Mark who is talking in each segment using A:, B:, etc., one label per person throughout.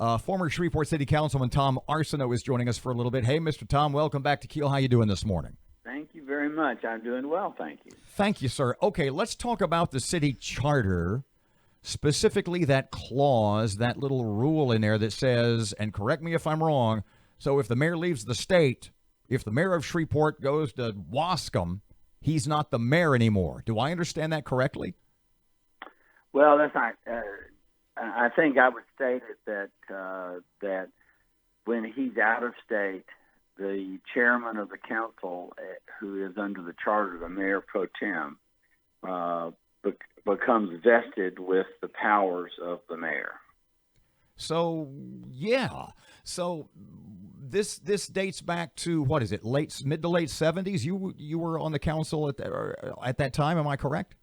A: Former Shreveport City Councilman Tom Arceneaux is joining us for a little bit. Hey, Mr. Tom, welcome back to Keel. How you doing this morning?
B: Thank you very much. I'm doing well, thank you.
A: Thank you, sir. Okay, let's talk about the city charter, specifically that clause, that little rule in there that says, and correct me if I'm wrong, so if the mayor leaves the state, if the mayor of Shreveport goes to Wascom, he's not the mayor anymore. Do I understand that correctly?
B: Well, that's not. I think I would state it that when he's out of state, the chairman of the council, who is under the charter, the mayor pro tem, becomes vested with the powers of the mayor.
A: So, yeah. So this dates back to, what is it, mid to late 70s? You were on the council at that time, am I correct?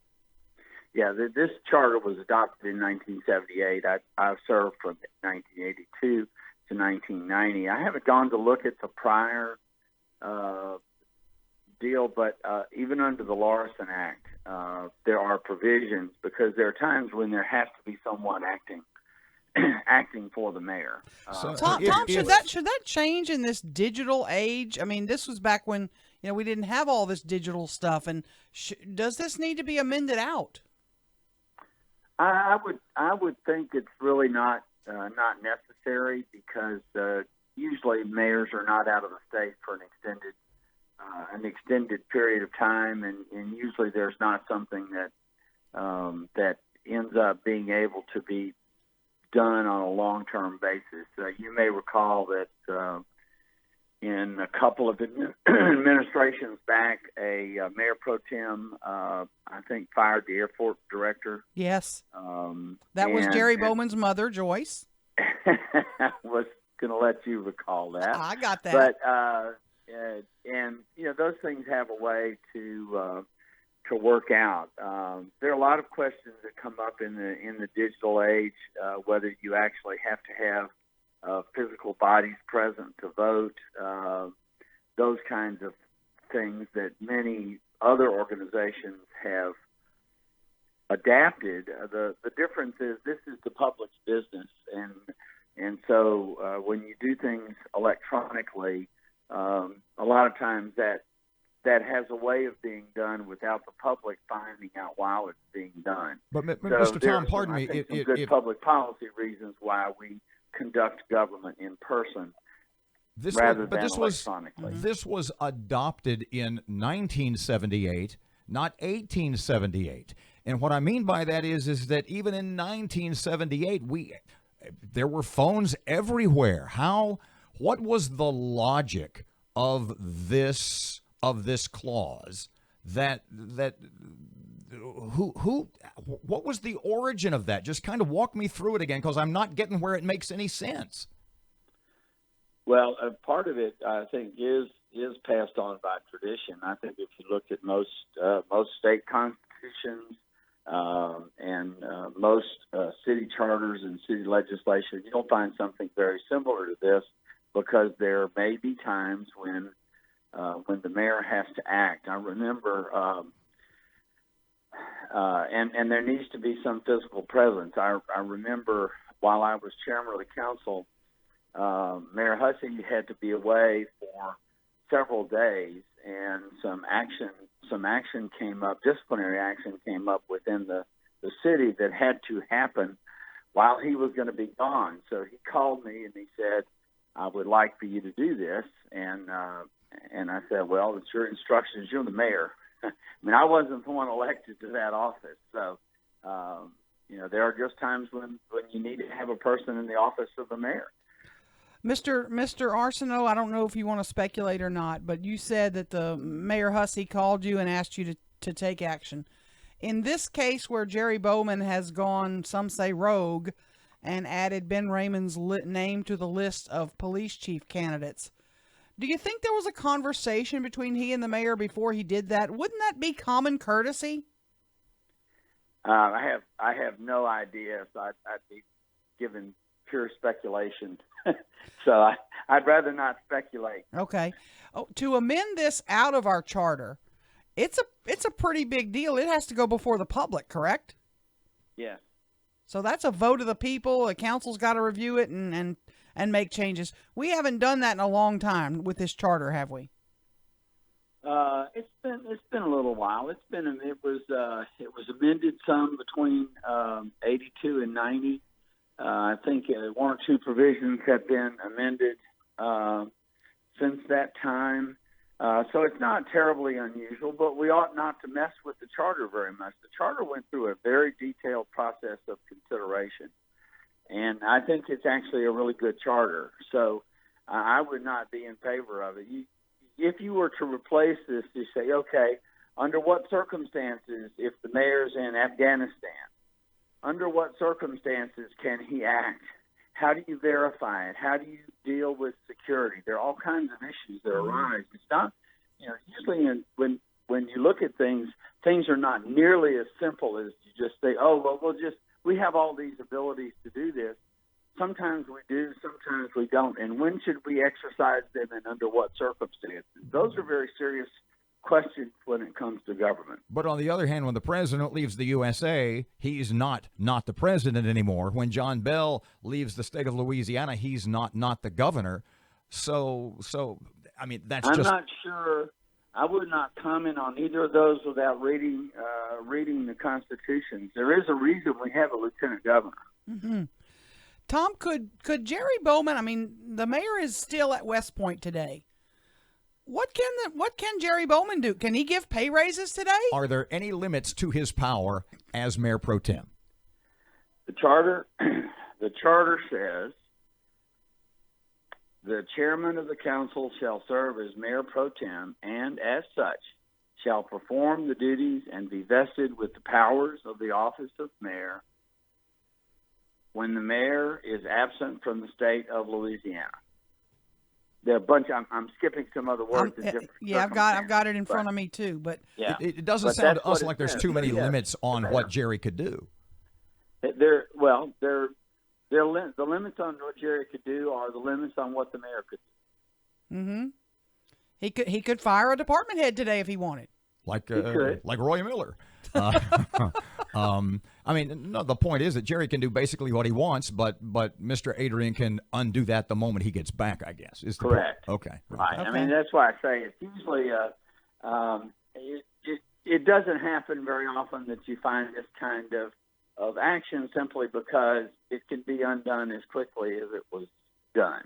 B: Yeah, this charter was adopted in 1978. I served from 1982 to 1990. I haven't gone to look at the prior deal, but even under the Larson Act, there are provisions, because there are times when there has to be someone acting for the mayor.
C: Tom, should that change in this digital age? I mean, this was back when we didn't have all this digital stuff, and does this need to be amended out?
B: I would think it's really not necessary, because usually mayors are not out of the state for an extended period of time, and usually there's not something that ends up being able to be done on a long-term basis. You may recall that in a couple of administrations back, a mayor pro tem, I think, fired the airport director.
C: Yes. That was Jerry Bowman's mother, Joyce.
B: I was going to let you recall that.
C: I got that.
B: But and those things have a way to work out. There are a lot of questions that come up in the digital age, whether you actually have to have physical bodies present to vote, those kinds of things that many other organizations have adapted. The difference is this is the public's business, and so when you do things electronically, a lot of times that has a way of being done without the public finding out while it's being done.
A: But Mr. Tom, pardon me,
B: I think some good public policy reasons why we conduct government in person rather than electronically.
A: This was adopted in 1978, not 1878. And what I mean by that is that even in 1978, there were phones everywhere. What was the logic of this clause? What was the origin of that? Just kind of walk me through it again, because I'm not getting where it makes any sense.
B: Well, part of it, I think, is passed on by tradition. I think if you look at most state constitutions and most city charters and city legislation, you'll find something very similar to this, because there may be times when the mayor has to act. I remember, and there needs to be some physical presence. I remember while I was chairman of the council, Mayor Hussey had to be away for several days, and some action came up, disciplinary action came up within the city that had to happen while he was going to be gone. So he called me and he said, "I would like for you to do this," and I said, "Well, it's your instructions. You're the mayor." I mean, I wasn't the one elected to that office, so there are just times when you need to have a person in the office of the mayor.
C: Mr. Arceneaux, I don't know if you want to speculate or not, but you said that the Mayor Hussey called you and asked you to take action. In this case where Jerry Bowman has gone, some say rogue, and added Ben Raymond's name to the list of police chief candidates, do you think there was a conversation between he and the mayor before he did that? Wouldn't that be common courtesy?
B: I have no idea, so I'd be given pure speculation. So I'd rather not speculate.
C: Okay. To amend this out of our charter, it's a pretty big deal. It has to go before the public, correct?
B: Yes.
C: So that's a vote of the people. The council's got to review it and make changes. We haven't done that in a long time with this charter, have we?
B: It's been a little while. It was amended some between 82 and 90. I think one or two provisions have been amended since that time. So it's not terribly unusual, but we ought not to mess with the charter very much. The charter went through a very detailed process of consideration, and I think it's actually a really good charter. So I would not be in favor of it. If you were to replace this, you say, okay, under what circumstances, if the mayor's in Afghanistan, under what circumstances can he act? How do you verify it? How do you deal with security? There are all kinds of issues that arise. It's not, usually when you look at things, things are not nearly as simple as you just say, oh, well, we have all these abilities to do this. Sometimes we do, sometimes we don't. And when should we exercise them and under what circumstances? Those are very serious questions when it comes to government.
A: But on the other hand, when the president leaves the USA, he's not the president anymore. When John Bell leaves the state of Louisiana, he's not the governor. So I mean, I'm
B: not sure. I would not comment on either of those without reading the constitutions. There is a reason we have a lieutenant governor.
C: Mm-hmm. Tom, could Jerry Bowman? I mean, the mayor is still at West Point today. What can Jerry Bowman do? Can he give pay raises today?
A: Are there any limits to his power as mayor pro tem?
B: The charter says the chairman of the council shall serve as mayor pro tem and, as such, shall perform the duties and be vested with the powers of the office of mayor when the mayor is absent from the state of Louisiana. There are a bunch. I'm skipping some other words.
C: I've got it in front of me too. But
A: yeah, it doesn't sound to us like there's too many limits on what Jerry could do.
B: The limits on what Jerry could do are the limits on what the mayor could do.
C: Mm-hmm. He could fire a department head today if he wanted.
A: Like Roy Miller. I mean, no. The point is that Jerry can do basically what he wants, but Mr. Adrian can undo that the moment he gets back, I guess. Is
B: correct?
A: Okay,
B: right.
C: Okay.
B: I mean, that's why I say it's usually it doesn't happen very often that you find this kind of action simply because it can be undone as quickly as it was done.